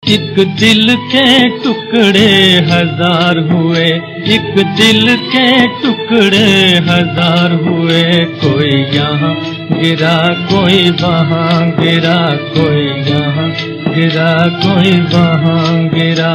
एक दिल के टुकड़े हजार हुए, एक दिल के टुकड़े हजार हुए। कोई यहाँ गिरा, कोई वहाँ गिरा, कोई यहाँ गिरा, कोई वहाँ गिरा।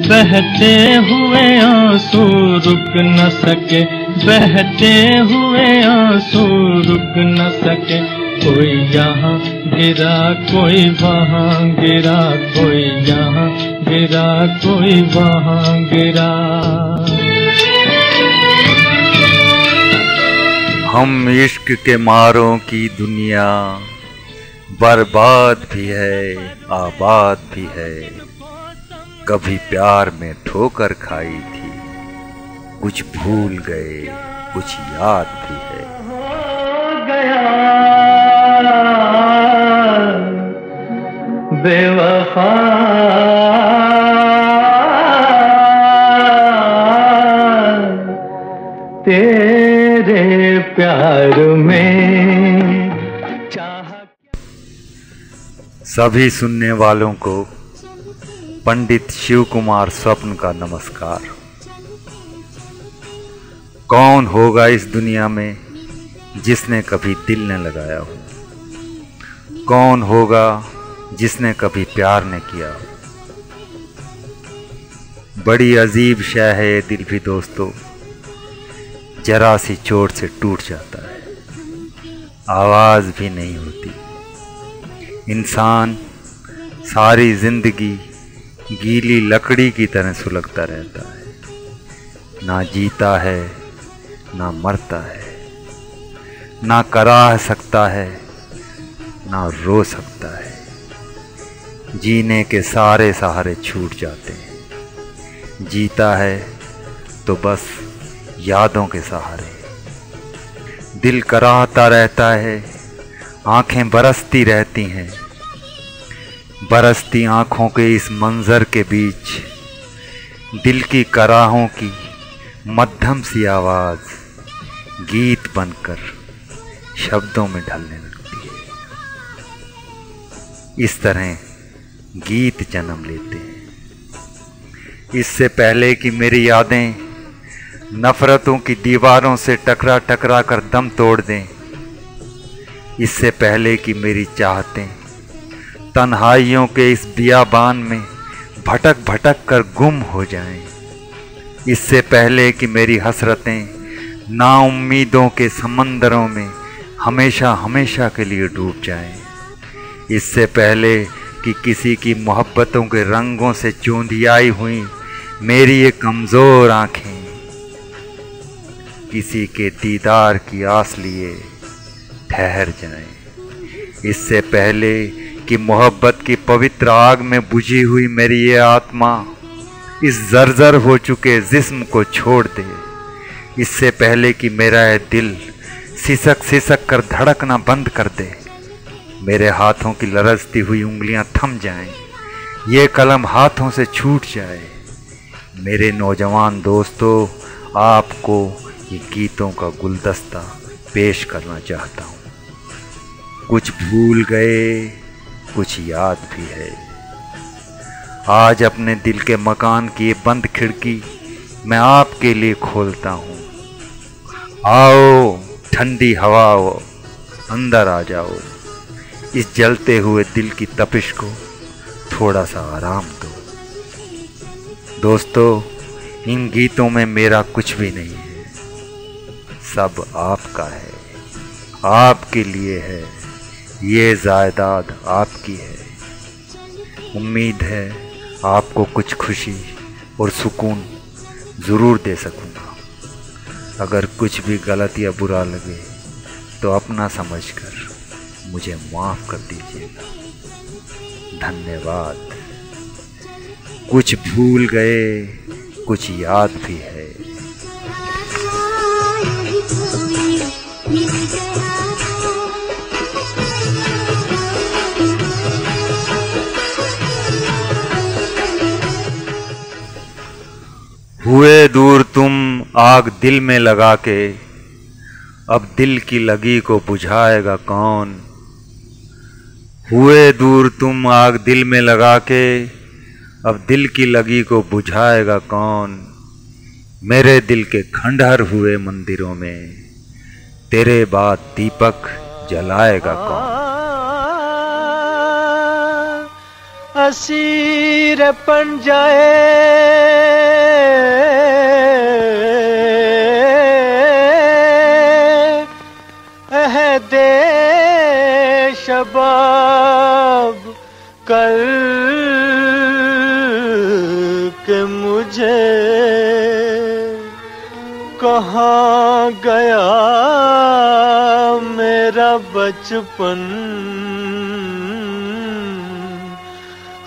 बहते हुए आंसू रुक न सके, बहते हुए आंसू रुक न सके। कोई यहाँ गिरा, कोई वहाँ गिरा, कोई यहाँ गिरा, कोई वहाँ गिरा। हम इश्क के मारों की दुनिया, बर्बाद भी है आबाद भी है। कभी प्यार में ठोकर खाई थी, कुछ भूल गए कुछ याद भी है। बेवफा तेरे प्यार में चाह। सभी सुनने वालों को पंडित शिव कुमार स्वप्न का नमस्कार। कौन होगा इस दुनिया में जिसने कभी दिल न लगाया हो? कौन होगा जिसने कभी प्यार न किया हो? बड़ी अजीब शय है ये दिल भी दोस्तों, जरा सी चोट से टूट जाता है, आवाज भी नहीं होती। इंसान सारी जिंदगी गीली लकड़ी की तरह सुलगता रहता है, ना जीता है ना मरता है, ना कराह सकता है ना रो सकता है। जीने के सारे सहारे छूट जाते हैं, जीता है तो बस यादों के सहारे। दिल कराहता रहता है, आंखें बरसती रहती हैं। बरसती आंखों के इस मंजर के बीच दिल की कराहों की मध्यम सी आवाज गीत बनकर शब्दों में ढलने लगती है। इस तरह गीत जन्म लेते हैं। इससे पहले कि मेरी यादें नफरतों की दीवारों से टकरा टकरा कर दम तोड़ दें, इससे पहले कि मेरी चाहतें तन्हाइयों के इस बियाबान में भटक भटक कर गुम हो जाएं, इससे पहले कि मेरी हसरतें नाउम्मीदों के समंदरों में हमेशा हमेशा के लिए डूब जाएं, इससे पहले कि किसी की मोहब्बतों के रंगों से चौंधियाई हुई मेरी ये कमज़ोर आँखें किसी के दीदार की आस लिए ठहर जाएं, इससे पहले कि मोहब्बत की पवित्र आग में बुझी हुई मेरी ये आत्मा इस जर्जर हो चुके जिस्म को छोड़ दे, इससे पहले कि मेरा ये दिल सिसक सिसक कर धड़कना बंद कर दे, मेरे हाथों की लरजती हुई उंगलियां थम जाएं, ये कलम हाथों से छूट जाए। मेरे नौजवान दोस्तों, आपको ये गीतों का गुलदस्ता पेश करना चाहता हूँ। कुछ भूल गए कुछ याद भी है। आज अपने दिल के मकान की ये बंद खिड़की मैं आपके लिए खोलता हूँ। आओ ठंडी हवाओ, अंदर आ जाओ, इस जलते हुए दिल की तपिश को थोड़ा सा आराम दो। दोस्तों, इन गीतों में मेरा कुछ भी नहीं है, सब आपका है, आपके लिए है, ये जायदाद आपकी है। उम्मीद है आपको कुछ खुशी और सुकून ज़रूर दे सकूँगा। अगर कुछ भी गलत या बुरा लगे तो अपना समझकर मुझे माफ़ कर दीजिएगा। धन्यवाद। कुछ भूल गए कुछ याद भी है। हुए दूर तुम आग दिल में लगा के, अब दिल की लगी को बुझाएगा कौन। हुए दूर तुम आग दिल में लगा के, अब दिल की लगी को बुझाएगा कौन। मेरे दिल के खंडहर हुए मंदिरों में, तेरे बाद दीपक जलाएगा कौन। असीर बन जाए अहदे शबाब कल के मुझे कहाँ गया मेरा बचपन।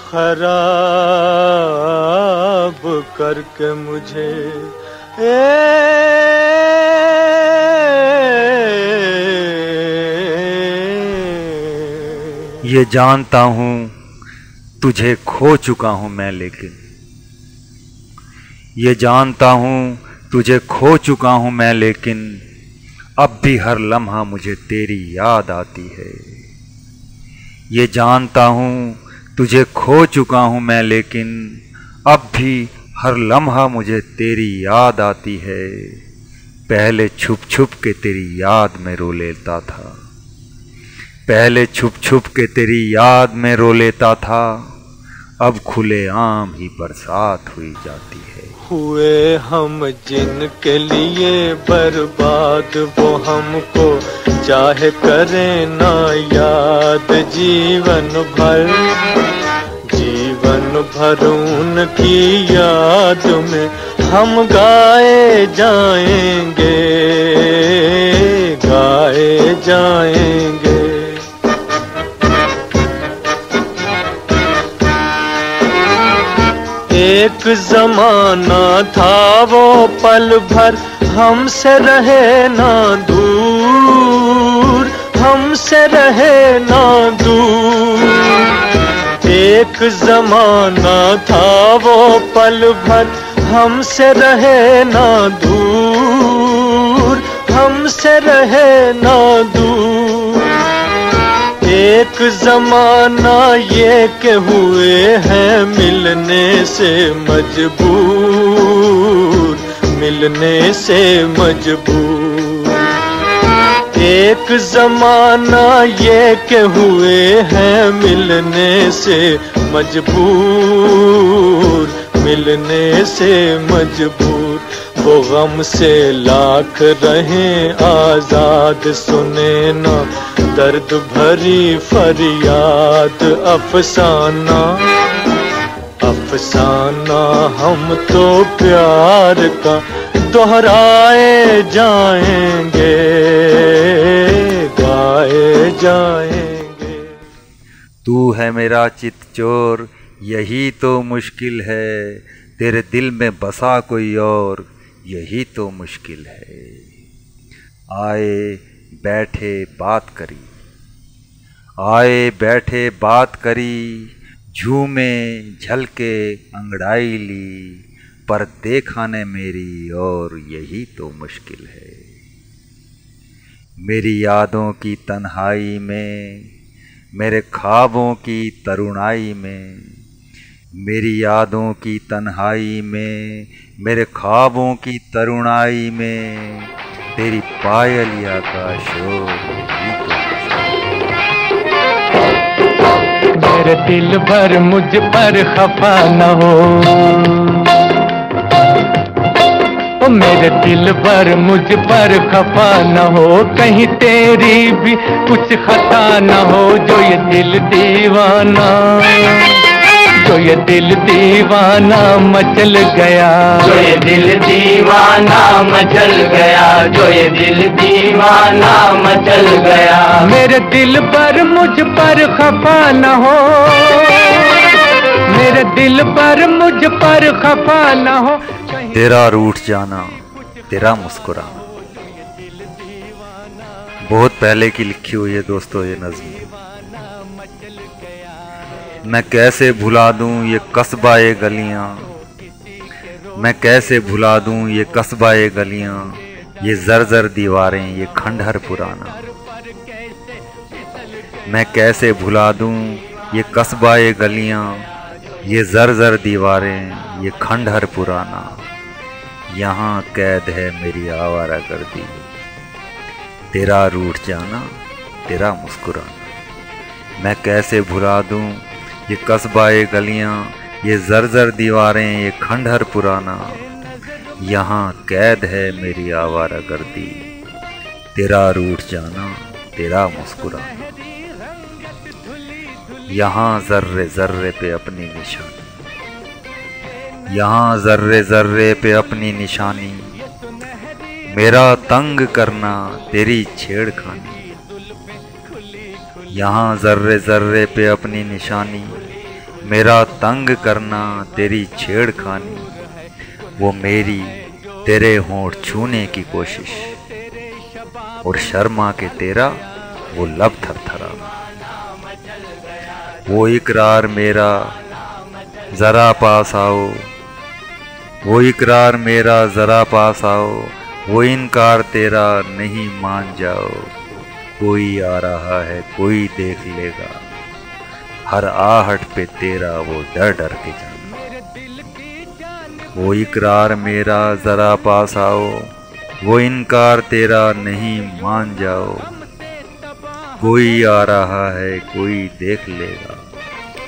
खराब करके मुझे ये जानता हूँ तुझे खो चुका हूँ मैं, लेकिन ये जानता हूँ तुझे खो चुका हूँ मैं, लेकिन अब भी हर लम्हा मुझे तेरी याद आती है। ये जानता हूँ तुझे खो चुका हूँ मैं, लेकिन अब भी हर लम्हा मुझे तेरी याद आती है। पहले छुप छुप के तेरी याद में रो लेता था, पहले छुप छुप के तेरी याद में रो लेता था, अब खुलेआम ही बरसात हुई जाती है। हुए हम जिनके लिए बर्बाद, वो हमको चाहे करें ना याद। जीवन भर उनकी याद में हम गाए जाएंगे, गाए जाएंगे। एक जमाना था वो पल भर हमसे रहे ना दूर, हमसे रहे ना दूर। एक जमाना था वो पल भर हमसे रहे ना दूर, हमसे रहे ना दूर। एक जमाना ये के हुए हैं मिलने से मजबूर, मिलने से मजबूर। एक जमाना ये के हुए हैं मिलने से मजबूर, मिलने से मजबूर। वो गम से लाख रहें आजाद, सुने ना दर्द भरी फरियाद। अफसाना अफसाना हम तो प्यार का दोहराए जाएंगे, गाए जाएंगे। तू है मेरा चित चोर यही तो मुश्किल है, तेरे दिल में बसा कोई और यही तो मुश्किल है। आए बैठे बात करी, आए बैठे बात करी, झूमे झलके अंगड़ाई ली, पर देखा ने मेरी और यही तो मुश्किल है। मेरी यादों की तन्हाई में, मेरे ख्वाबों की तरुणाई में, मेरी यादों की तन्हाई में, मेरे ख्वाबों की तरुणाई में, तेरी पायलिया का शोर यही तो मेरे दिल भर मुझ पर खफा न हो, ओ मेरे दिल भर मुझ पर खफा न हो, कहीं तेरी भी कुछ खता न हो। जो ये दिल दीवाना, जो ये दिल दीवाना मचल गया, जो ये दिल दीवाना मचल गया, जो ये दिल दीवाना मचल गया। मेरे दिल पर मुझ पर खफा न हो, मेरे दिल पर मुझ पर खफा न हो। तेरा रूठ जाना, तेरा मुस्कुराना। बहुत पहले की लिखी हुई है दोस्तों ये नज़्म। मैं कैसे भुला दूं ये कस्बा ये गलियां, मैं कैसे भुला दूं ये कस्बा ये गलियां, ये जर्जर दीवारें, ये खंडहर पुराना। मैं कैसे भुला दूं ये कस्बा ये गलियां, ये जर्जर दीवारें, ये खंडहर पुराना। यहाँ कैद है मेरी आवारागर्दी, तेरा रूठ जाना, तेरा मुस्कुराना। मैं कैसे भुला दूं ये कस्बा ये गलियां, ये जर्जर दीवारें, ये खंडहर पुराना। यहाँ कैद है मेरी आवारागर्दी, तेरा रूठ जाना, तेरा मुस्कुराना। यहाँ जर्रे जर्रे पे अपनी निशानी, यहाँ जर्रे जर्रे पे अपनी निशानी। मेरा तंग करना तेरी छेड़खानी, यहाँ जर्रे जर्रे पे अपनी निशानी। मेरा तंग करना तेरी छेड़खानी, वो मेरी तेरे होंठ छूने की कोशिश, और शर्मा के तेरा वो लब थरथराना। वो इकरार मेरा जरा पास आओ, वो इकरार मेरा जरा पास आओ। वो इनकार तेरा नहीं मान जाओ। कोई आ रहा है कोई देख लेगा, हर आहट पे तेरा वो डर डर के जाना। वो इकरार मेरा जरा पास आओ, वो इनकार तेरा नहीं मान जाओ। कोई आ रहा है कोई देख लेगा,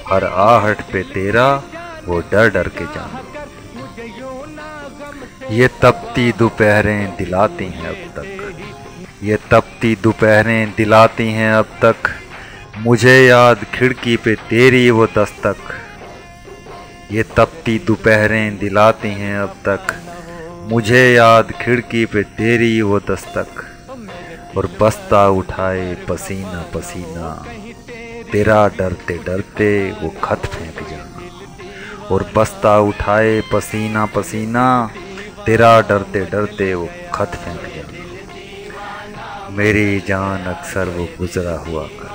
हर आहट पे तेरा वो डर डर के जाना। ये तपती दोपहरें दिलाती हैं अब तक, ये तपती दोपहरें दिलाती हैं अब तक। मुझे याद खिड़की पे तेरी वो दस्तक, ये तपती दोपहरें दिलाती हैं अब तक। मुझे याद खिड़की पे तेरी वो दस्तक, और बस्ता उठाए पसीना पसीना, तेरा डरते डरते वो खत फेंक जाना। और बस्ता उठाए पसीना पसीना, तेरा डरते डरते वो खत फेंक जाना। मेरी जान अक्सर वो गुजरा हुआ कल,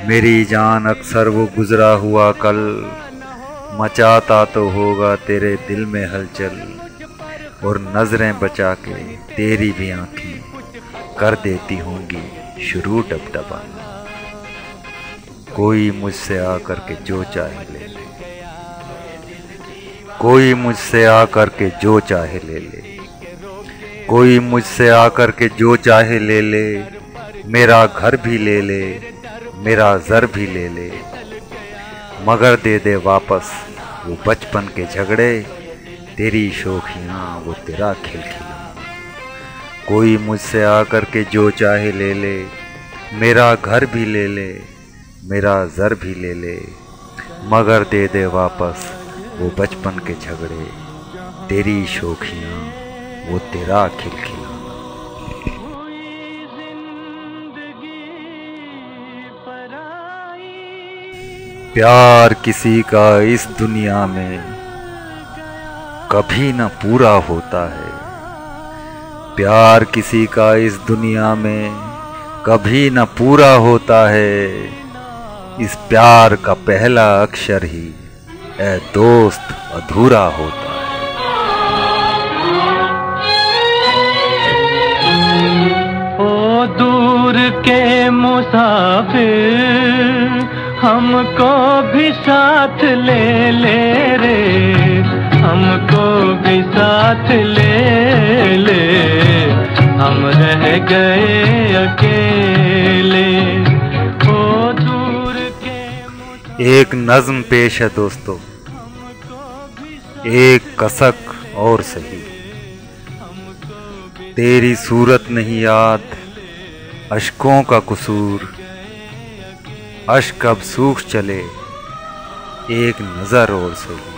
मेरी जान अक्सर वो गुजरा हुआ कल। मचाता तो होगा तेरे दिल में हलचल, और नजरें बचा के तेरी भी आंखें कर देती होंगी शुरू डबडबाना। कोई मुझसे आकर के जो चाहे ले ले, कोई मुझसे आकर के जो चाहे ले ले। कोई मुझसे आकर के जो चाहे ले ले, मेरा घर भी ले ले, मेरा जर भी ले ले। मगर दे दे वापस वो बचपन के झगड़े, तेरी शोखियाँ वो तेरा खिलखिलाना। कोई मुझसे आकर के जो चाहे ले ले, मेरा घर भी ले ले, मेरा जर भी ले ले। मगर दे दे वापस वो बचपन के झगड़े, तेरी शोखियाँ वो तेरा खिलखिलाना। प्यार किसी का इस दुनिया में कभी न पूरा होता है। प्यार किसी का इस दुनिया में कभी न पूरा होता है। इस प्यार का पहला अक्षर ही ऐ दोस्त अधूरा होता है। ओ दूर के मुसाफिर, हमको भी साथ ले ले रे, हमको भी साथ ले ले। हम रह गए अकेले। ओ दूर के एक नज्म पेश है दोस्तों, एक कसक और सही। तेरी सूरत नहीं याद, अश्कों का कसूर। अश्क अब सूख चले, एक नजर और सही।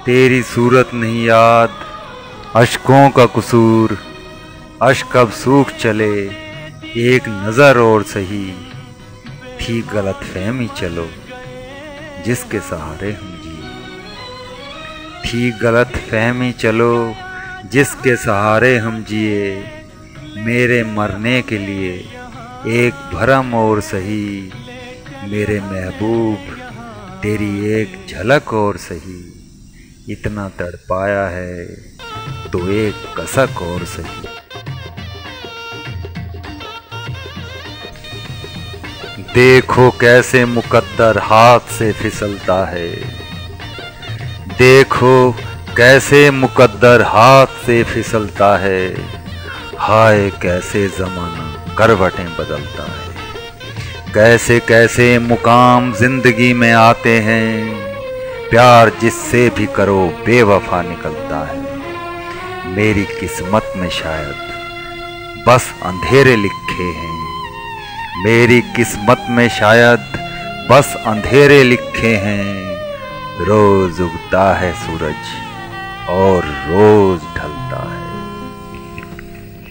तेरी सूरत नहीं याद, अश्कों का कसूर। अश्क अब सूख चले, एक नजर और सही। थी गलतफहमी चलो जिसके सहारे हम जिए। थी गलतफहमी चलो जिसके सहारे हम जिए। मेरे मरने के लिए एक भरम और सही। मेरे महबूब तेरी एक झलक और सही। इतना तड़पाया है तो एक कसक और सही। देखो कैसे मुकद्दर हाथ से फिसलता है, देखो कैसे मुकद्दर हाथ से फिसलता है। हाय कैसे ज़माना करवटें बदलता है, कैसे कैसे मुकाम जिंदगी में आते हैं। प्यार जिससे भी करो बेवफा निकलता है। मेरी किस्मत में शायद बस अंधेरे लिखे हैं, मेरी किस्मत में शायद बस अंधेरे लिखे हैं। रोज उगता है सूरज और रोज ढलता है।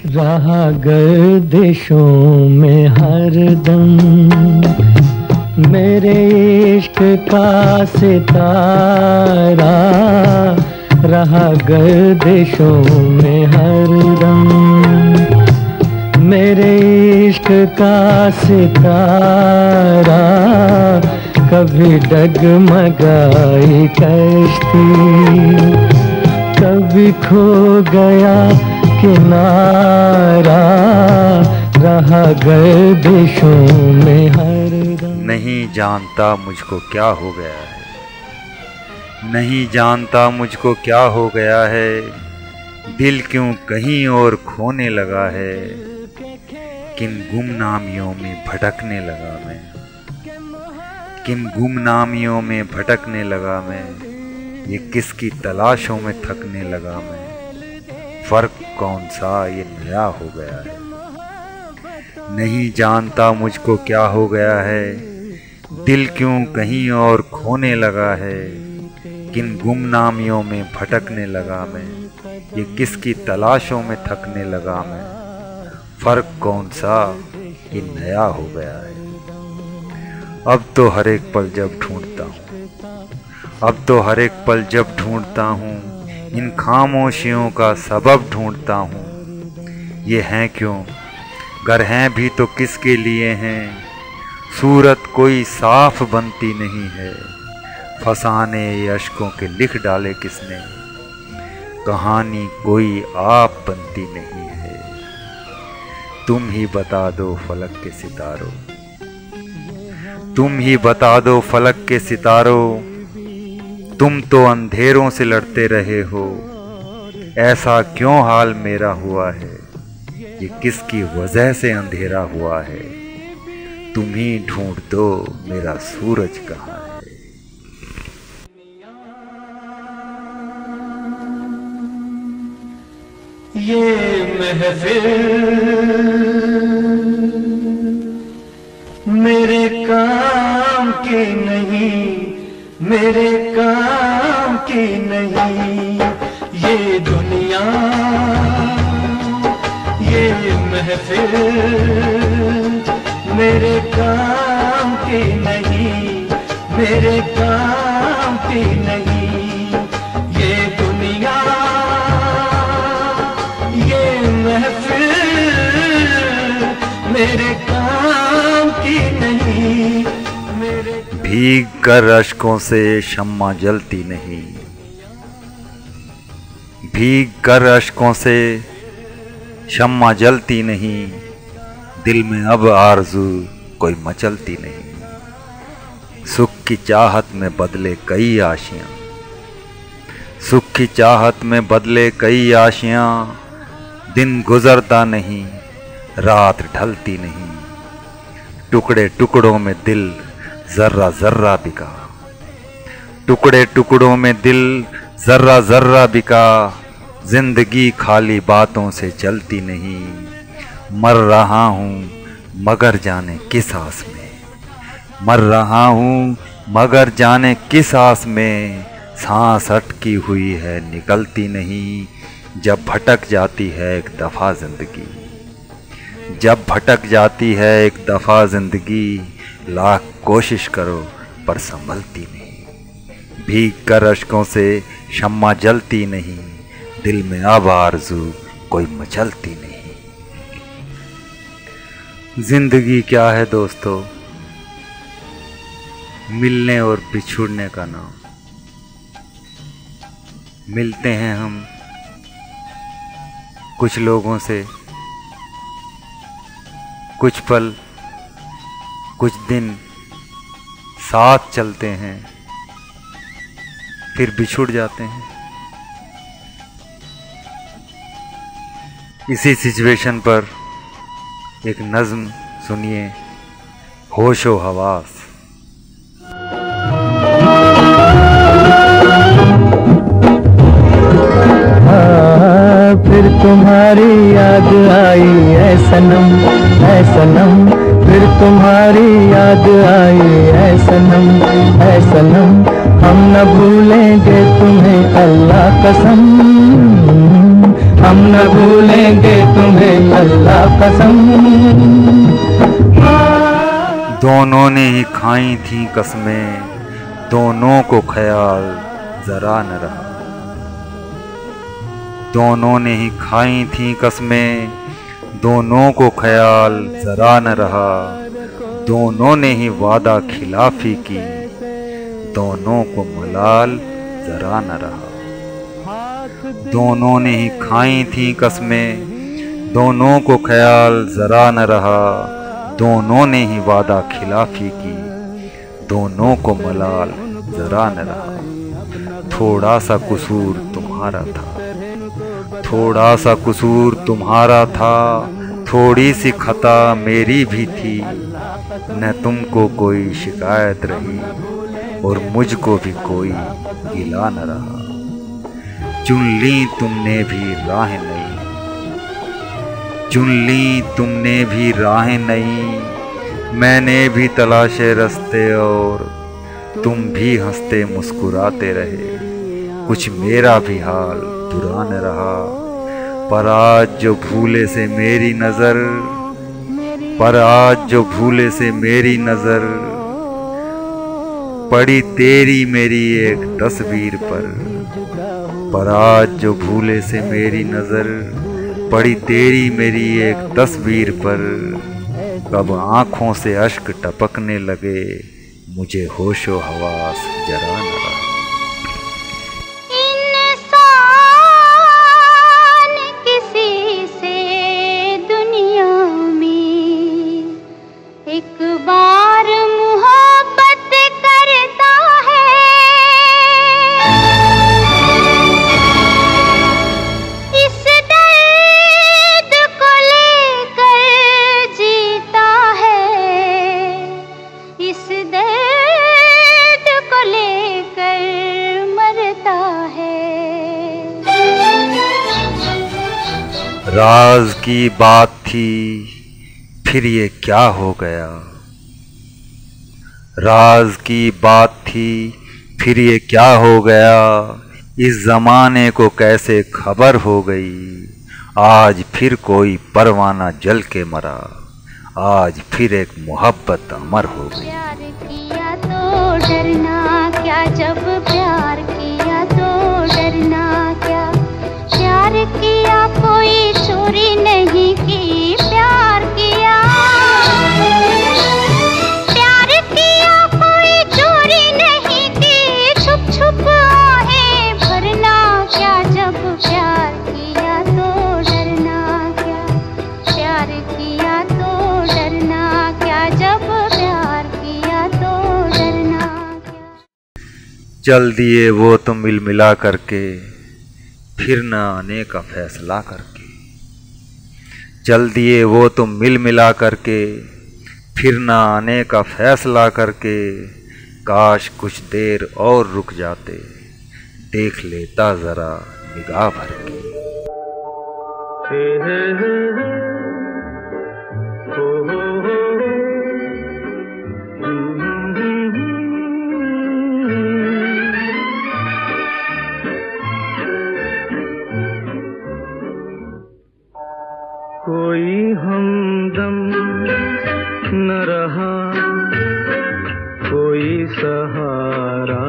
रहा गर्दिशों में हरदम मेरे इश्क का सितारा, रहा गर्दिशों में हरदम मेरे इश्क का सितारा। कभी डगमगाई कश्ती, कभी खो गया किनारा, रहा गर्दिशों में हरदम। नहीं जानता मुझको क्या हो गया है, नहीं जानता मुझको क्या हो गया है। दिल क्यों कहीं और खोने लगा है, किन गुमनामियों में भटकने लगा मैं, किन गुमनामियों में भटकने लगा मैं। ये किसकी तलाशों में थकने लगा मैं। फर्क कौन सा ये नया हो गया है। नहीं जानता मुझको क्या हो गया है, दिल क्यों कहीं और खोने लगा है। किन गुमनामियों में भटकने लगा मैं, ये किसकी तलाशों में थकने लगा मैं। फर्क कौन सा ये नया हो गया है। अब तो हर एक पल जब ढूंढता हूँ, अब तो हर एक पल जब ढूंढता हूँ, इन खामोशियों का सबब ढूंढता हूँ। ये हैं क्यों, गर हैं भी तो किसके लिए हैं। सूरत कोई साफ बनती नहीं है, फसाने अश्कों के लिख डाले किसने। कहानी कोई आप बनती नहीं है। तुम ही बता दो फलक के सितारों, तुम ही बता दो फलक के सितारों। तुम तो अंधेरों से लड़ते रहे हो, ऐसा क्यों हाल मेरा हुआ है। ये किसकी वजह से अंधेरा हुआ है। तुम ही ढूंढ दो मेरा सूरज कहाँ है। ये महफिल मेरे काम की नहीं, मेरे काम की नहीं। ये दुनिया, ये महफिल मेरे काम की नहीं, मेरे काम की नहीं। ये दुनिया, ये महफिल मेरे काम की नहीं, मेरे। भीग कर अश्कों से शम्मा जलती नहीं, भीग कर अश्कों से शम्मा जलती नहीं। दिल में अब आरज़ू कोई मचलती नहीं। सुख की चाहत में बदले कई आशियाँ, सुख की चाहत में बदले कई आशियाँ। दिन गुजरता नहीं, रात ढलती नहीं। टुकड़े टुकड़ों में दिल जर्रा जर्रा बिका, टुकड़े टुकड़ों में दिल जर्रा जर्रा बिका। जिंदगी खाली बातों से चलती नहीं। मर रहा हूँ मगर जाने किस आस में, मर रहा हूँ मगर जाने किस आस में। सांस अटकी हुई है निकलती नहीं। जब भटक जाती है एक दफ़ा ज़िंदगी, जब भटक जाती है एक दफ़ा ज़िंदगी। लाख कोशिश करो पर संभलती नहीं। भीग कर अश्कों से शम्मा जलती नहीं। दिल में अब आरज़ू कोई मचलती नहीं। जिंदगी क्या है दोस्तों, मिलने और बिछुड़ने का नाम। मिलते हैं हम कुछ लोगों से, कुछ पल कुछ दिन साथ चलते हैं, फिर बिछुड़ जाते हैं। इसी सिचुएशन पर एक नज्म सुनिए, होशो हवास। फिर तुम्हारी याद आई है सनम, है सनम, फिर तुम्हारी याद आई है सनम, है सनम, हम न भूलेंगे तुम्हें अल्लाह कसम, हम न भूलेंगे तुम्हें अल्लाह कसम। दोनों ने ही खाई थी कसमें, दोनों को ख्याल जरा न रहा। दोनों ने ही खाई थी कसमें, दोनों को ख्याल जरा न रहा। दोनों ने ही वादा खिलाफी की, दोनों को मलाल जरा न रहा। दोनों ने ही खाई थी कसमें, दोनों को ख्याल जरा न रहा। दोनों ने ही वादा खिलाफी की, दोनों को मलाल जरा न रहा। थोड़ा सा कसूर तुम्हारा था, थोड़ा सा कसूर तुम्हारा था, थोड़ी सी खता मेरी भी थी। न तुमको कोई शिकायत रही और मुझको भी कोई गिला न रहा। चुन ली तुमने भी राह नई, चुन ली तुमने भी राह नई। मैंने भी तलाशे रास्ते और तुम भी हंसते मुस्कुराते रहे। कुछ मेरा भी हाल बुरा न रहा, पर आज जो भूले से मेरी नजर, पर आज जो भूले से मेरी नजर पड़ी तेरी मेरी एक तस्वीर पर आज जो भूले से मेरी नजर पड़ी तेरी मेरी एक तस्वीर पर। कब आंखों से अश्क टपकने लगे, मुझे होशो हवास जरा न रहा। राज की बात थी फिर ये क्या हो गया, राज की बात थी फिर ये क्या हो गया। इस जमाने को कैसे खबर हो गई, आज फिर कोई परवाना जल के मरा, आज फिर एक मोहब्बत अमर हो गई। प्यार किया तो डरना क्या, जब प्यार किया तो डरना क्या। प्यार किया कोई चोरी नहीं की, प्यार किया, प्यार किया कोई चोरी नहीं की। छुप छुप आहें भरना क्या, जब प्यार किया तो डरना क्या। प्यार किया तो डरना क्या, जब प्यार किया तो डरना क्या। चल दिए वो तो मिल मिला करके, फिर न आने का फैसला करके। चल दिए वो तो मिल मिला करके, फिर न आने का फैसला करके। काश कुछ देर और रुक जाते, देख लेता जरा निगाह भर के। कोई हमदम न रहा, कोई सहारा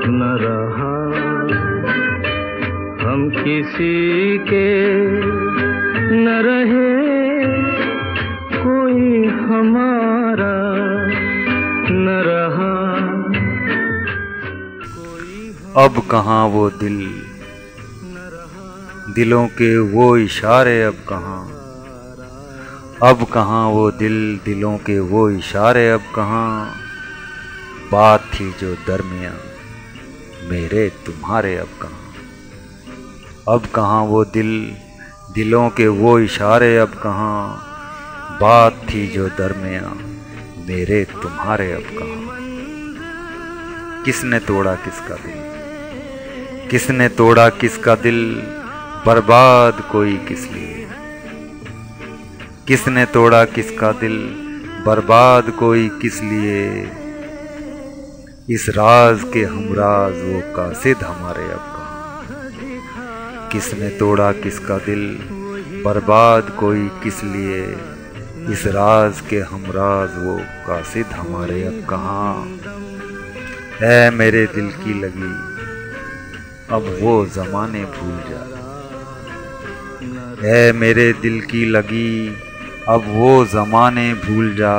न रहा। हम किसी के न रहे, कोई हमारा न रहा। कोई अब कहाँ वो दिल, दिलों के वो इशारे अब कहाँ, अब कहाँ वो दिल, दिलों के वो इशारे अब कहाँ, बात थी जो दरमियाँ मेरे तुम्हारे अब कहाँ, अब कहाँ वो दिल, दिलों के वो इशारे अब कहाँ, बात थी जो दरमियाँ मेरे तुम्हारे अब कहाँ। किसने तोड़ा किसका दिल, किसने तोड़ा किसका दिल, बर्बाद कोई किस लिए, किसने तोड़ा किसका दिल, बर्बाद कोई किस लिए, इस राज के हमराज वो कासिद हमारे अब कहाँ। किसने तोड़ा किसका दिल, बर्बाद कोई किस लिए, इस राज के हमराज वो कासिद हमारे अब कहाँ। ऐ मेरे दिल की लगी अब वो ज़माने भूल जा, ऐ मेरे दिल की लगी अब वो ज़माने भूल जा,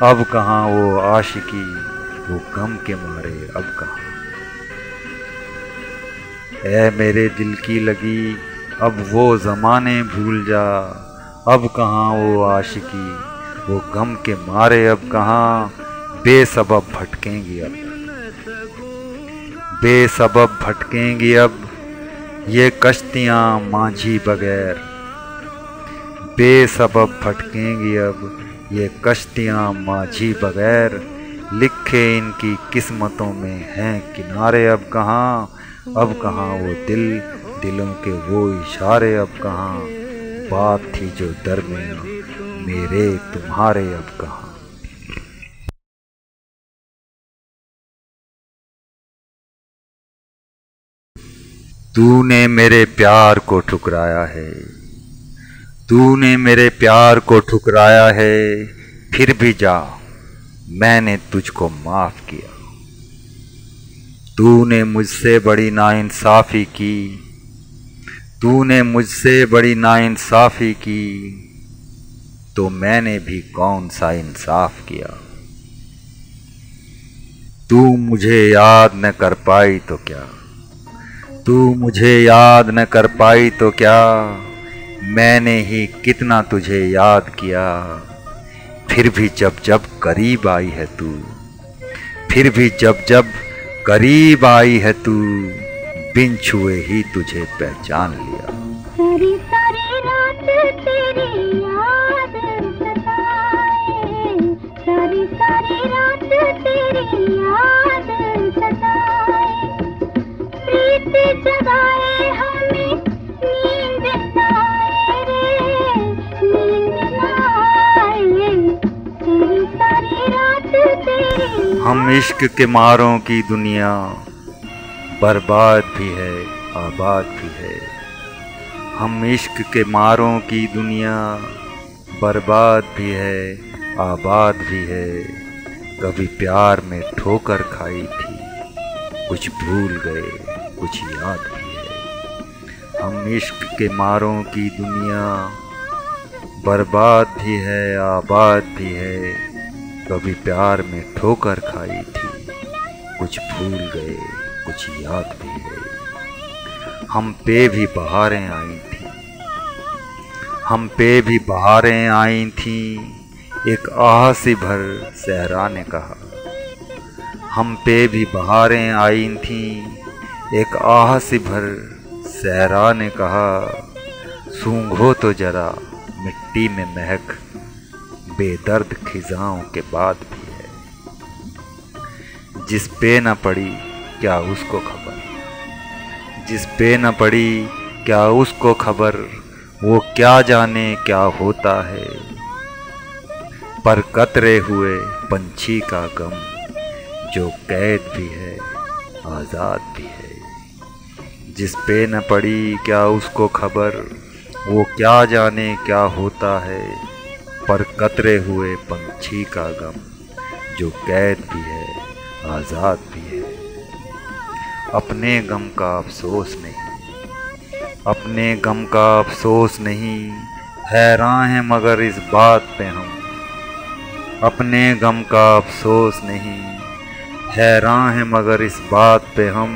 अब कहाँ वो आशिकी वो गम के मारे अब कहाँ। ऐ मेरे दिल की लगी अब वो ज़माने भूल जा, अब कहाँ वो आशिकी वो गम के मारे अब कहाँ। बेसबब भटकेंगी अब, बेसबब भटकेंगी अब ये कश्तियाँ माझी बगैर, बेसबब भटकेंगी अब ये कश्तियाँ माझी बगैर, लिखे इनकी किस्मतों में हैं किनारे अब कहाँ। अब कहाँ वो दिल, दिलों के वो इशारे अब कहाँ, बात थी जो दरमियाँ मेरे तुम्हारे अब कहाँ। तूने मेरे प्यार को ठुकराया है, तूने मेरे प्यार को ठुकराया है, फिर भी जा मैंने तुझको माफ किया। तूने मुझसे बड़ी नाइंसाफ़ी की, तूने मुझसे बड़ी नाइंसाफ़ी की, तो मैंने भी कौन सा इंसाफ किया। तू मुझे याद न कर पाई तो क्या, तू मुझे याद न कर पाई तो क्या, मैंने ही कितना तुझे याद किया। फिर भी जब जब करीब आई है तू, फिर भी जब जब करीब आई है तू, बिन छुए ही तुझे पहचान लिया। सारी सारी रात तेरी याद सताए, सारी सारी रात तेरी याद सताए, प्रीत जगाए हमें नींद ना आए रे, नींद ना आए, सारी सारी रात तेरी। हम इश्क के मारों की दुनिया, बर्बाद भी है आबाद भी है। हम इश्क के मारों की दुनिया, बर्बाद भी है आबाद भी है। कभी प्यार में ठोकर खाई थी, कुछ भूल गए कुछ याद भी है। हम इश्क के मारों की दुनिया, बर्बाद भी है आबाद भी है। कभी प्यार में ठोकर खाई थी, कुछ भूल गए कुछ याद भी है। हम पे भी बहारें आई थी, हम पे भी बहारें आई थी, एक आह सी भर सहरा ने कहा। हम पे भी बहारें आई थी, एक आह सी भर सहरा ने कहा। सूंघो तो जरा मिट्टी में महक, बेदर्द खिजाओं के बाद भी है। जिस पे न पड़ी क्या उसको खबर, जिस पे न पड़ी क्या उसको खबर, वो क्या जाने क्या होता है। पर कतरे हुए पंछी का गम, जो कैद भी है आज़ाद भी है। जिस पे न पड़ी क्या उसको खबर, वो क्या जाने क्या होता है। पर कतरे हुए पंछी का गम, जो कैद भी है आज़ाद भी है। अपने गम का अफसोस नहीं, अपने गम का अफसोस नहीं, हैरान हैं मगर इस बात पे हम। अपने गम का अफसोस नहीं, हैरान हैं मगर इस बात पे हम।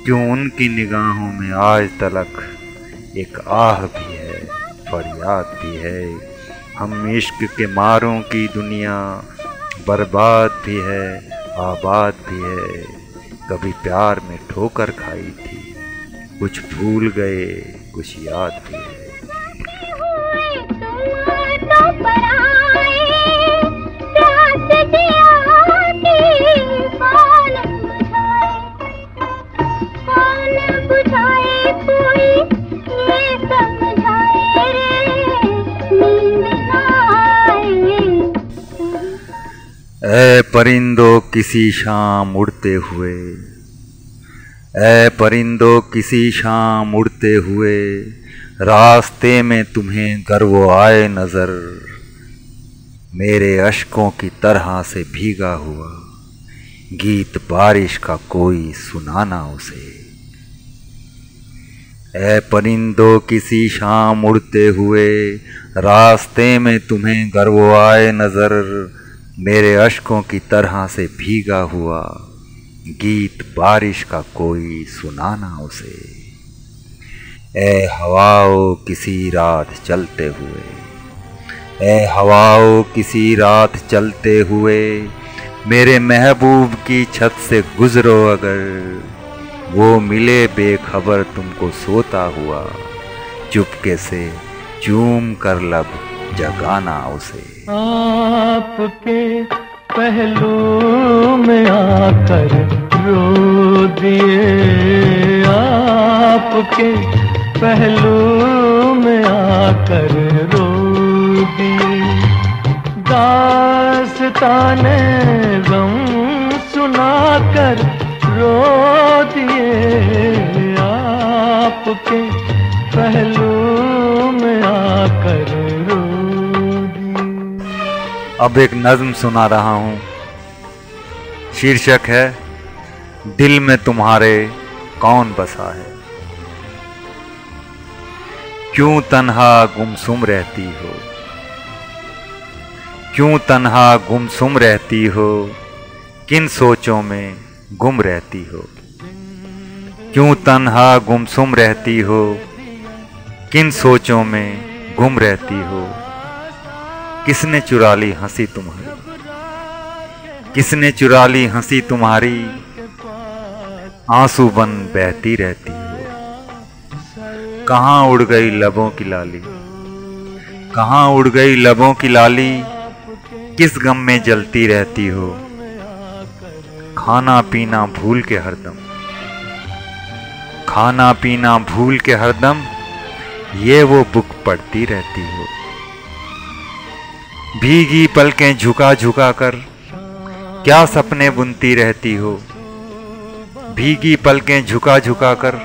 क्यों उनकी निगाहों में आज तलक एक आह भी है, फरियाद भी है। हम इश्क के मारों की दुनिया, बर्बाद भी है, आबाद भी है। कभी प्यार में ठोकर खाई थी, कुछ भूल गए, कुछ याद भी है। ऐ परिंदों किसी शाम उड़ते हुए, ऐ परिंदों किसी शाम उड़ते हुए, रास्ते में तुम्हें गर वो आए नजर, मेरे अश्कों की तरह से भीगा हुआ गीत बारिश का कोई सुनाना उसे। ऐ परिंदों किसी शाम उड़ते हुए, रास्ते में तुम्हें गर वो आए नजर, मेरे अश्कों की तरह से भीगा हुआ गीत बारिश का कोई सुनाना उसे। ऐ हवाओं किसी रात चलते हुए, ऐ हवाओं किसी रात चलते हुए, मेरे महबूब की छत से गुजरो अगर, वो मिले बेखबर तुमको सोता हुआ, चुपके से चूम कर लब जगाना उसे। आपके पहलू में आकर रो दिए, आपके पहलू में आकर रो दिए, दास्ताने गम सुनाकर रो दिए, आपके पहलू में आकर रो दिए। अब एक नज्म सुना रहा हूं, शीर्षक है दिल में तुम्हारे कौन बसा है। क्यों तन्हा गुमसुम रहती हो, क्यों तन्हा गुमसुम रहती हो, किन सोचों में गुम रहती हो। क्यों तन्हा गुमसुम रहती हो, किन सोचों में गुम रहती हो। किसने चुरा ली हंसी तुम्हारी, किसने चुरा ली हंसी तुम्हारी, आंसू बन बहती रहती हो। कहाँ उड़ गई लबों की लाली, कहाँ उड़ गई लबों की लाली, किस गम में जलती रहती हो। खाना पीना भूल के हरदम, खाना पीना भूल के हरदम, ये वो बुक पढ़ती रहती हो। भीगी पलकें झुका झुका कर क्या सपने बुनती रहती हो। भीगी पलकें झुका झुका कर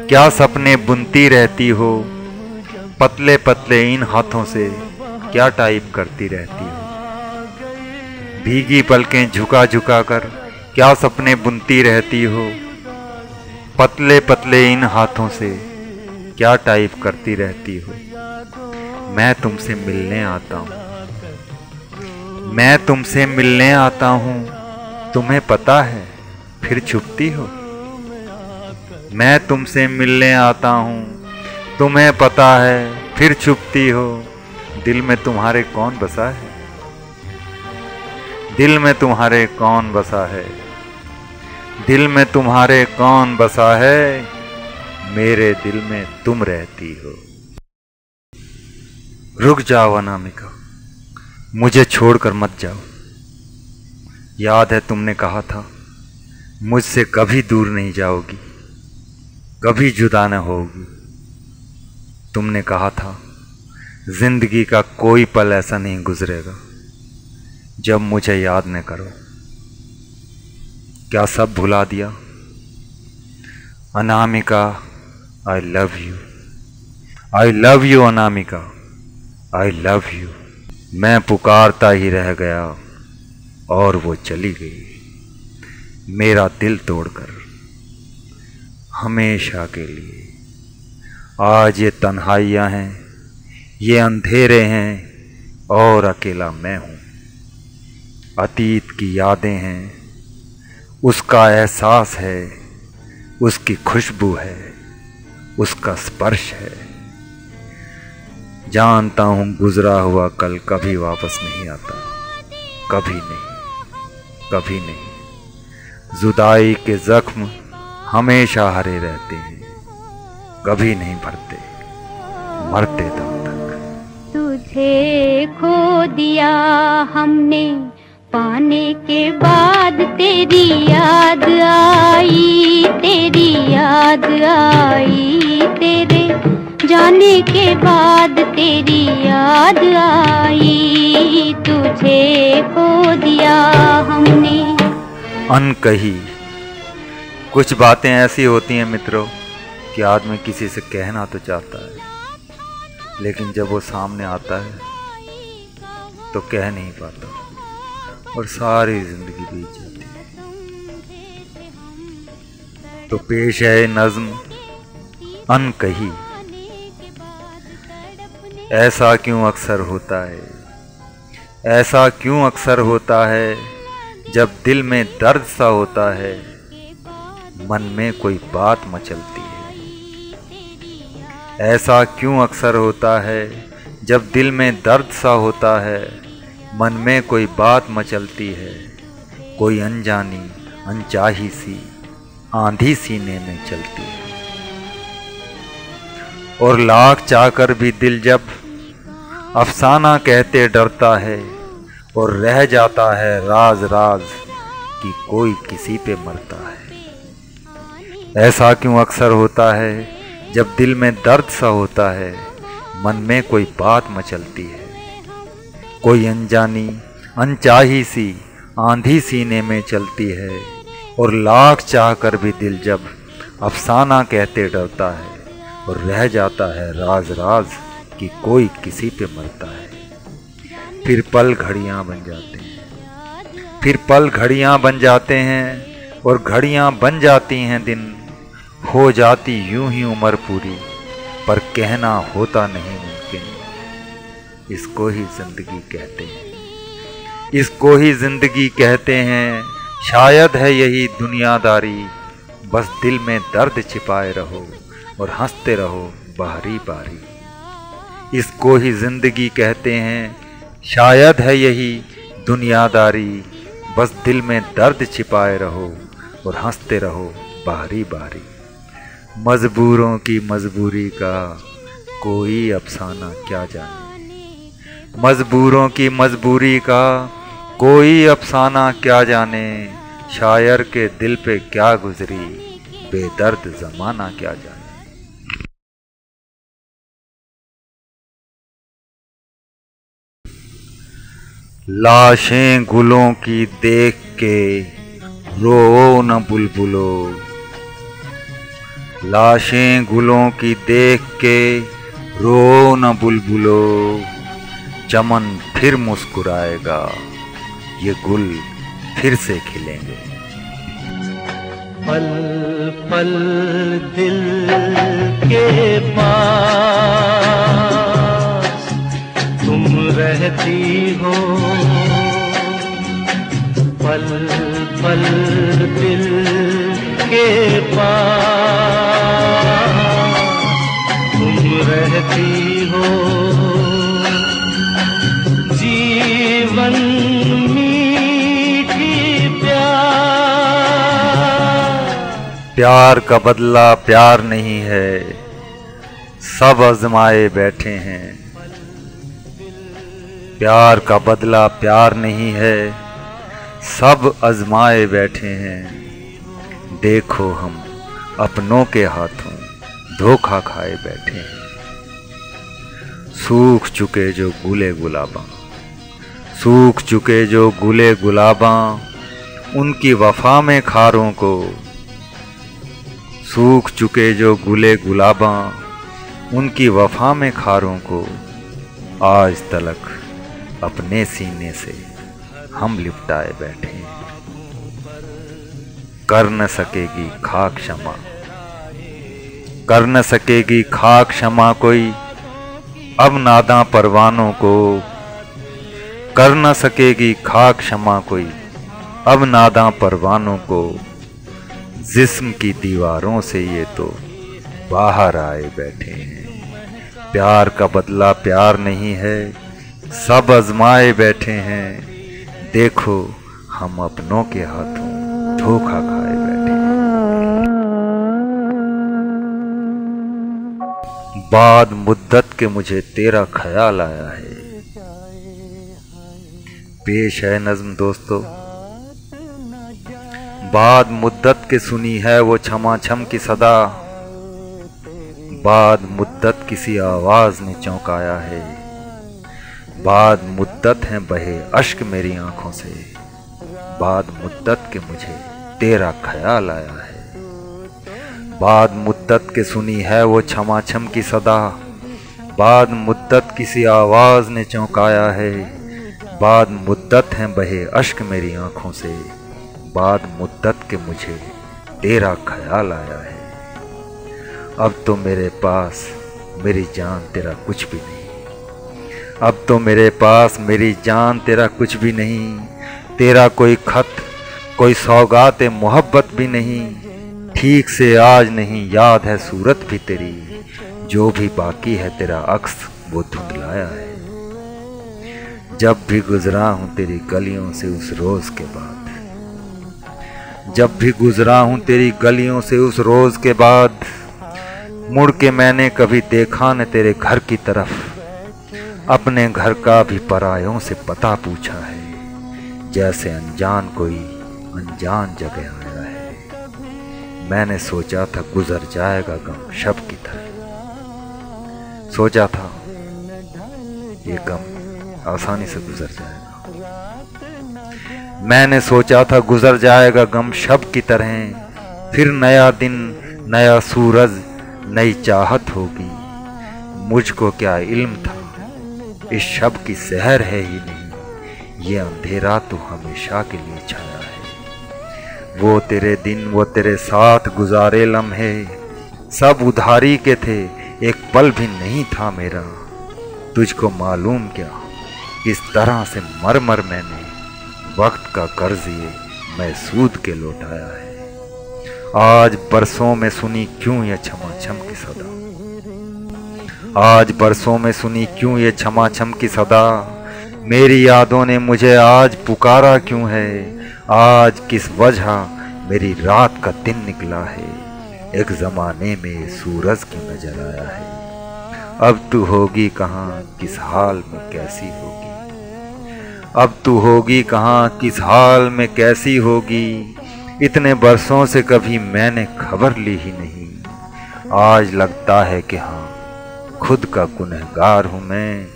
क्या सपने बुनती रहती हो। पतले पतले इन हाथों से क्या टाइप करती रहती हो। भीगी पलकें झुका झुका कर क्या सपने बुनती रहती हो। पतले पतले इन हाथों से क्या टाइप करती रहती हो। मैं तुमसे मिलने आता हूँ, मैं तुमसे मिलने आता हूँ, तुम्हें पता है फिर छुपती हो। मैं तुमसे मिलने आता हूँ, तुम्हें पता है फिर छुपती हो। दिल में तुम्हारे कौन बसा है, दिल में तुम्हारे कौन बसा है, दिल में तुम्हारे कौन बसा है। मेरे दिल में तुम रहती हो। रुक जाओ अनामिका, मुझे छोड़कर मत जाओ। याद है तुमने कहा था मुझसे कभी दूर नहीं जाओगी, कभी जुदा न होगी। तुमने कहा था जिंदगी का कोई पल ऐसा नहीं गुजरेगा जब मुझे याद न करो। क्या सब भुला दिया? Anamika I love you, I love you Anamika, I love you. मैं पुकारता ही रह गया और वो चली गई मेरा दिल तोड़कर हमेशा के लिए। आज ये तन्हाइयाँ हैं, ये अंधेरे हैं और अकेला मैं हूँ। अतीत की यादें हैं, उसका एहसास है, उसकी खुशबू है, उसका स्पर्श है। जानता हूं गुजरा हुआ कल कभी वापस नहीं आता, कभी नहीं, कभी नहीं। जुदाई के जख्म हमेशा हरे रहते हैं, कभी नहीं भरते, मरते दम तक। तुझे खो दिया हमने, पाने के बाद तेरी याद आई, तेरी याद आई, तेरे जाने के बाद तेरी याद आई, तुझे खो दिया हमने। अनकही कुछ बातें ऐसी होती हैं मित्रों कि आदमी किसी से कहना तो चाहता है, लेकिन जब वो सामने आता है तो कह नहीं पाता और सारी जिंदगी बीत जाती है। तो पेश है नज्म अनकही। ऐसा क्यों अक्सर होता है, ऐसा क्यों अक्सर होता है, जब दिल में दर्द सा होता है, मन में कोई बात मचलती है। ऐसा क्यों अक्सर होता है, जब दिल में दर्द सा होता है, मन में कोई बात मचलती है, कोई अनजानी अनचाही सी आंधी सीने में चलती है। और लाख चाहकर भी दिल जब अफसाना कहते डरता है, और रह जाता है राज राज कि कोई किसी पे मरता है। ऐसा क्यों अक्सर होता है, जब दिल में दर्द सा होता है, मन में कोई बात मचलती है, कोई अनजानी अनचाही सी आंधी सीने में चलती है। और लाख चाह कर भी दिल जब अफसाना कहते डरता है, और रह जाता है राज राज कि कोई किसी पे मरता है। फिर पल घड़ियां बन जाते हैं, फिर पल घड़ियां बन जाते हैं, और घड़ियां बन जाती हैं दिन। हो जाती यूं ही उम्र पूरी, पर कहना होता नहीं मुमकिन। इसको ही जिंदगी कहते हैं, इसको ही जिंदगी कहते हैं। शायद है यही दुनियादारी, बस दिल में दर्द छिपाए रहो और हंसते रहो बारी बारी। इसको ही जिंदगी कहते हैं, शायद है यही दुनियादारी, बस दिल में दर्द छिपाए रहो और हंसते रहो बारी बारी। मजबूरों की मजबूरी का कोई अफसाना क्या जाने, मजबूरों की मजबूरी का कोई अफसाना क्या जाने। शायर के दिल पे क्या गुजरी, बेदर्द जमाना क्या जाने। लाशें गुलों की देख के रो न बुलबुलो, लाशें गुलों की देख के रो न बुलबुलो। चमन फिर मुस्कुराएगा, ये गुल फिर से खिलेंगे। पल पल दिल के पास तुम रहती हो, पल पल दिल के पास तुम रहती हो। जीवन मीठी प्यार का बदला प्यार नहीं है, सब आजमाए बैठे हैं। प्यार का बदला प्यार नहीं है, सब आजमाए बैठे हैं। देखो हम अपनों के हाथों धोखा खाए बैठे हैं। सूख चुके जो गुले गुलाबां, सूख चुके जो गुले गुलाबां, उनकी वफा में खारों को। सूख चुके जो गुले गुलाबां, उनकी वफा में खारों को। आज तलक अपने सीने से हम लिपटाए बैठे हैं। कर न सकेगी खाक क्षमा, कर न सकेगी खाक क्षमा कोई अब नादां परवानों को। कर न सकेगी खाक क्षमा कोई अब नादां परवानों को। जिस्म की दीवारों से ये तो बाहर आए बैठे हैं। प्यार का बदला प्यार नहीं है, सब आजमाए बैठे हैं। देखो हम अपनों के हाथों धोखा खाए बैठे हैं। बाद मुद्दत के मुझे तेरा ख्याल आया है। पेश है नज्म दोस्तों। बाद मुद्दत के सुनी है वो क्षमा छम की सदा, बाद मुद्दत किसी आवाज ने चौंकाया है। बाद मुद्दत हैं बहे अश्क मेरी आंखों से, बाद मुद्दत के मुझे तेरा ख्याल आया है। बाद मुद्दत के सुनी है वो क्षमा छम की सदा, बाद मुद्दत किसी आवाज ने चौंकाया है। बाद मुद्दत हैं बहे अश्क मेरी आंखों से, बाद मुद्दत के मुझे तेरा ख्याल आया है। अब तो मेरे पास मेरी जान तेरा कुछ भी नहीं, अब तो मेरे पास मेरी जान तेरा कुछ भी नहीं। तेरा कोई खत कोई सौगात मोहब्बत भी नहीं, ठीक से आज नहीं याद है सूरत भी तेरी। जो भी बाकी है तेरा अक्स वो धुंधलाया है। जब भी गुजरा हूँ तेरी गलियों से उस रोज के बाद, जब भी गुजरा हूँ तेरी गलियों से उस रोज के बाद, मुड़ के मैंने कभी देखा न तेरे घर की तरफ। अपने घर का भी परायों से पता पूछा है, जैसे अनजान कोई अनजान जगह आया है। मैंने सोचा था गुजर जाएगा गम शब की तरह, सोचा था ये गम आसानी से गुजर जाएगा। मैंने सोचा था गुजर जाएगा गम शब की तरह। फिर नया दिन नया सूरज नई चाहत होगी। मुझको क्या इल्म था इस शब की सहर है ही नहीं, ये अंधेरा तो हमेशा के लिए छाया है। वो तेरे दिन वो तेरे साथ गुजारे लम्हे सब उधारी के थे, एक पल भी नहीं था मेरा। तुझको मालूम क्या किस तरह से मर मर मैंने वक्त का कर्ज ये मैं सूद के लौटाया है। आज बरसों में सुनी क्यों ये क्षमा छम की सदा, आज बरसों में सुनी क्यों ये क्षमा छम की सदा। मेरी यादों ने मुझे आज पुकारा क्यों है, आज किस वजह मेरी रात का दिन निकला है। एक जमाने में सूरज क्यों नजर आया है। अब तू होगी कहाँ किस हाल में कैसी होगी, अब तू होगी कहाँ किस हाल में कैसी होगी। इतने बरसों से कभी मैंने खबर ली ही नहीं। आज लगता है कि हाँ खुद का गुनहगार हूँ मैं,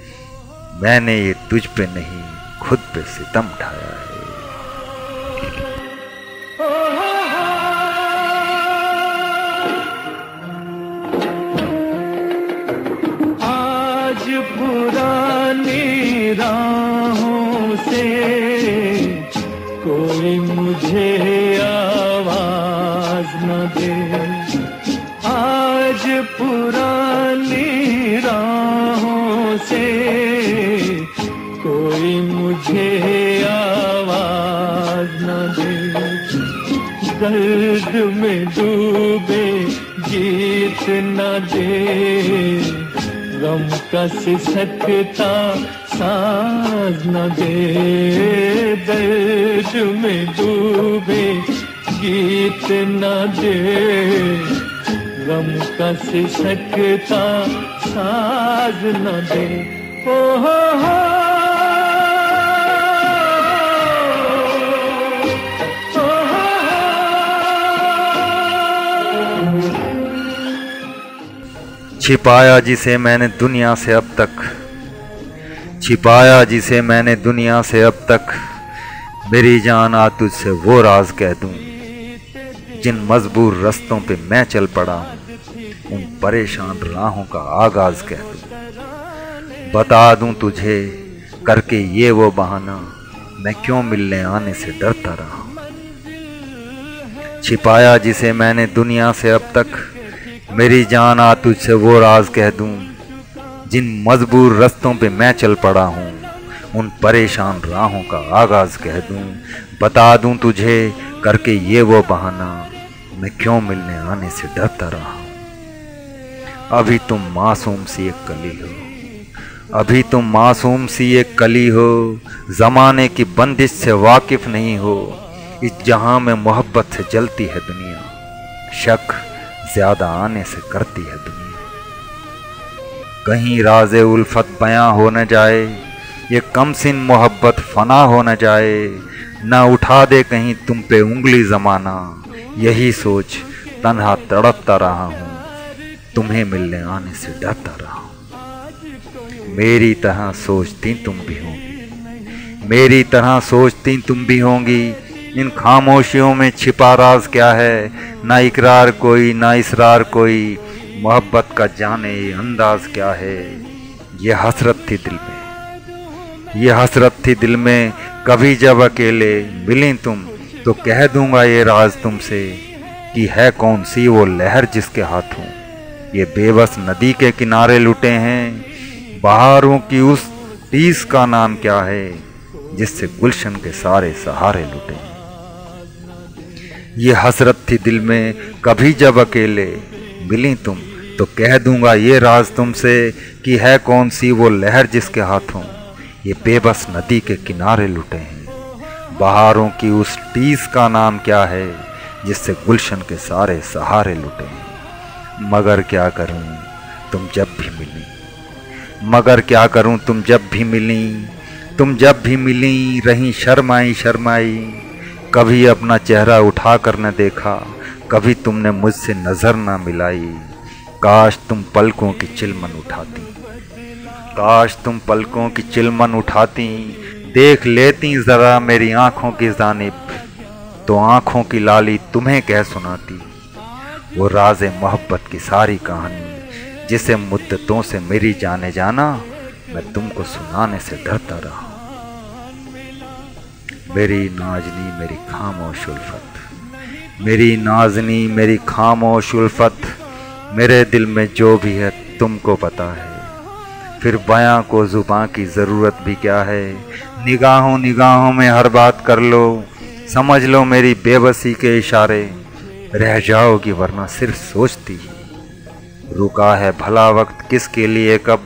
मैंने ये तुझ पे नहीं खुद पे सितम ढाया है। आज पुरानी राहों से कोई मुझे आवाज न दे, आज पुरानी राहों से कोई मुझे आवाज न दे। दर्द में डूबे गीत न दे, गम का सिसकता साज न दे। दर्द में डूबे गीत न दे, गम का सिसकता साज न दे। ओ हो छिपाया जिसे मैंने दुनिया से अब तक, छिपाया जिसे मैंने दुनिया से अब तक। मेरी जान आ तुझसे वो राज कह दूं, जिन मजबूर रस्तों पे मैं चल पड़ा हूँ, उन परेशान राहों का आगाज कह दूं। बता दूं तुझे करके ये वो बहाना, मैं क्यों मिलने आने से डरता रहा हूँ। छिपाया जिसे मैंने दुनिया से अब तक, मेरी जान आ तुझसे वो राज कह दूं, जिन मजबूर रस्तों पे मैं चल पड़ा हूँ, उन परेशान राहों का आगाज कह दूं। बता दूं तुझे करके ये वो बहाना, मैं क्यों मिलने आने से डरता रहा हूं। अभी तुम मासूम सी एक कली हो, अभी तुम मासूम सी एक कली हो, जमाने की बंदिश से वाकिफ नहीं हो। इस जहां में मोहब्बत से जलती है दुनिया, शक ज्यादा आने से करती है दुनिया। कहीं राज़े उल्फत बयां हो न जाए, ये कमसिन मोहब्बत फना हो न जाए। न उठा दे कहीं तुम पे उंगली जमाना, यही सोच तन्हा तड़पता रहा हूं, तुम्हें मिलने आने से डरता रहा हूं। मेरी तरह सोचती तुम भी होंगी, मेरी तरह सोचती तुम भी होंगी। इन खामोशियों में छिपा राज क्या है, ना इकरार कोई ना इसरार कोई। मोहब्बत का जाने अंदाज क्या है। ये हसरत थी दिल में, ये हसरत थी दिल में। कभी जब अकेले मिली तुम तो कह दूंगा ये राज तुमसे, कि है कौन सी वो लहर जिसके हाथों ये बेबस नदी के किनारे लुटे हैं। बहारों की उस टीस का नाम क्या है, जिससे गुलशन के सारे सहारे लुटे हैं। ये हसरत थी दिल में, कभी जब अकेले मिली तुम तो कह दूंगा ये राज तुमसे, कि है कौन सी वो लहर जिसके हाथों ये बेबस नदी के किनारे लुटे हैं। बहारों की उस टीस का नाम क्या है, जिससे गुलशन के सारे सहारे लुटे हैं। मगर क्या करूं तुम जब भी मिली, मगर क्या करूं तुम जब भी मिली, तुम जब भी मिली रही शर्माई शर्माई। कभी अपना चेहरा उठा कर न देखा, कभी तुमने मुझसे नजर न मिलाई। काश तुम पलकों की चिलमन उठाती, काश तुम पलकों की चिलमन उठाती। देख लेती जरा मेरी आंखों की जानिब, तो आंखों की लाली तुम्हें कह सुनाती। वो राज़े मोहब्बत की सारी कहानी, जिसे मुद्दतों से मेरी जाने जाना, मैं तुमको सुनाने से डरता रहा। मेरी नाजनी मेरी खामोश उल्फत, मेरी नाजनी मेरी खामोश उल्फत। मेरे दिल में जो भी है तुमको पता है, फिर बयां को जुबां की ज़रूरत भी क्या है। निगाहों निगाहों में हर बात कर लो, समझ लो मेरी बेबसी के इशारे। रह जाओगी वरना सिर्फ सोचती ही। रुका है भला वक्त किसके लिए कब,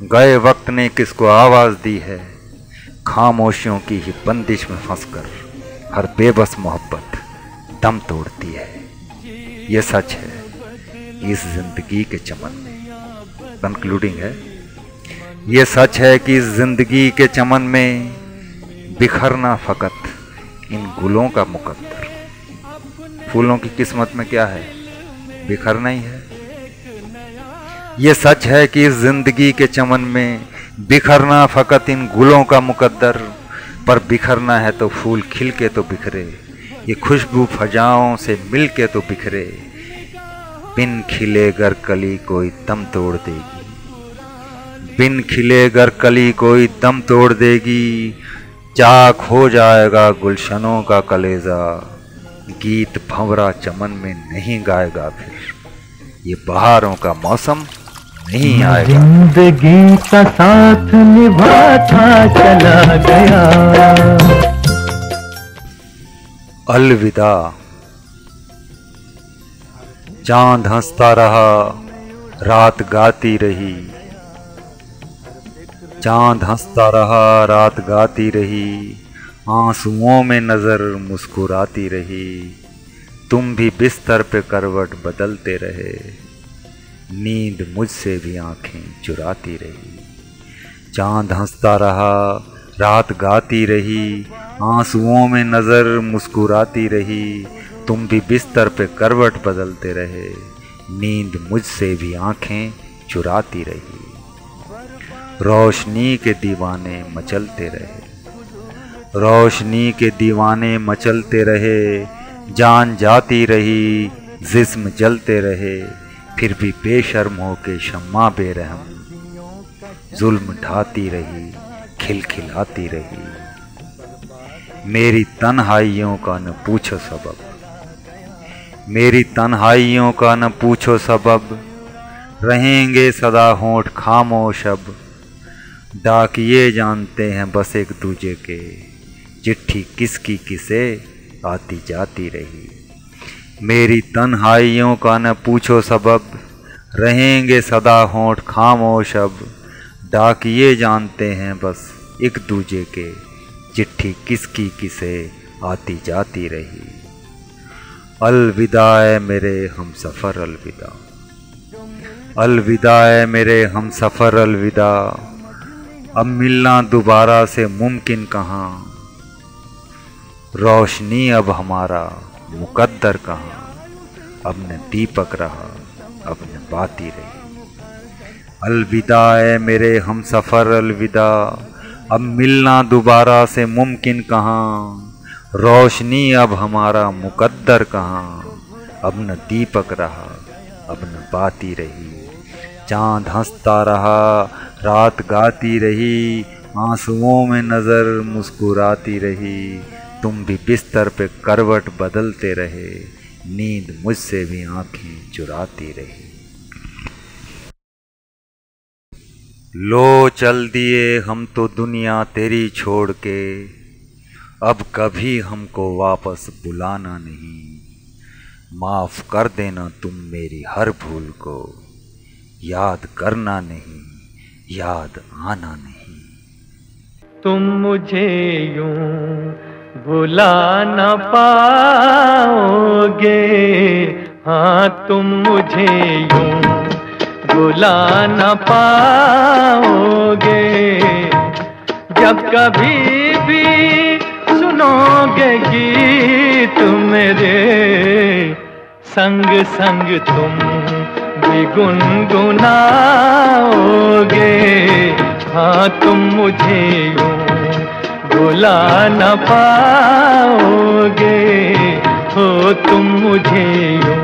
गए वक्त ने किसको आवाज़ दी है। खामोशियों की ही बंदिश में फंसकर हर बेबस मोहब्बत दम तोड़ती है। ये सच है इस जिंदगी के चमन में। कंक्लूडिंग है, ये सच है कि इस जिंदगी के चमन में बिखरना फकत इन गुलों का मुकद्दर। फूलों की किस्मत में क्या है, बिखरना ही है। ये सच है कि इस जिंदगी के चमन में बिखरना फकत इन गुलों का मुकद्दर। पर बिखरना है तो फूल खिल के तो बिखरे, ये खुशबू फजाओं से मिल के तो बिखरे। बिन खिले गर कली कोई दम तोड़ देगी, बिन खिले गर कली कोई दम तोड़ देगी। चाक हो जाएगा गुलशनों का कलेजा, गीत भंवरा चमन में नहीं गाएगा फिर। ये बहारों का मौसम नहीं आएगा। जिंदगी का साथ निभाता चला गया। अलविदा। चांद हंसता रहा, रात गाती रही। चांद हंसता रहा, रात गाती रही। आंसुओं में नजर मुस्कुराती रही। तुम भी बिस्तर पे करवट बदलते रहे, नींद मुझसे भी आंखें चुराती रही। चांद हंसता रहा, रात गाती रही। आंसुओं में नजर मुस्कुराती रही। तुम भी बिस्तर पे करवट बदलते रहे, नींद मुझसे भी आंखें चुराती रही। रोशनी के दीवाने मचलते रहे, रोशनी के दीवाने मचलते रहे। जान जाती रही, जिस्म जलते रहे, फिर भी बेशर्म हो के शम्मा बेरहम जुल्म ढाती रही, खिलखिलाती रही। मेरी तन्हाइयों का न पूछो सबब, मेरी तन्हाइयों का न पूछो सबब। रहेंगे सदा होंठ खामोश अब, डाकिये जानते हैं बस एक दूजे के। चिट्ठी किसकी किसे आती जाती रही। मेरी तन्हाइयों का न पूछो सबब, रहेंगे सदा होंठ खामोश अब। डाकिये जानते हैं बस एक दूजे के, चिट्ठी किसकी किसे आती जाती रही। अलविदा ए मेरे हम सफ़र अलविदा, अलविदा ए मेरे हम सफ़र अलविदा। अब मिलना दोबारा से मुमकिन कहाँ, रोशनी अब हमारा मुकद्दर कहाँ। अब न दीपक रहा अब न बाती रही। अलविदा ए मेरे हम सफ़र अलविदा, अब मिलना दोबारा से मुमकिन कहाँ। रोशनी अब हमारा मुकद्दर कहाँ, अब न दीपक रहा अब न बाती रही। चाँद हंसता रहा रात गाती रही, आंसुओं में नज़र मुस्कुराती रही। तुम भी बिस्तर पे करवट बदलते रहे, नींद मुझसे भी आंखें चुराती रही। लो चल दिए हम तो दुनिया तेरी छोड़ के, अब कभी हमको वापस बुलाना नहीं। माफ़ कर देना तुम मेरी हर भूल को, याद करना नहीं याद आना नहीं। तुम मुझे यूं भुला न पाओगे, हाँ तुम मुझे यूं भुला न पाओगे। जब कभी भी सुनोगे गीत मेरे, संग संग तुम भी गुनगुनाओगे। हाँ तुम मुझे यूं भुला न पाओगे, हो तुम मुझे यूं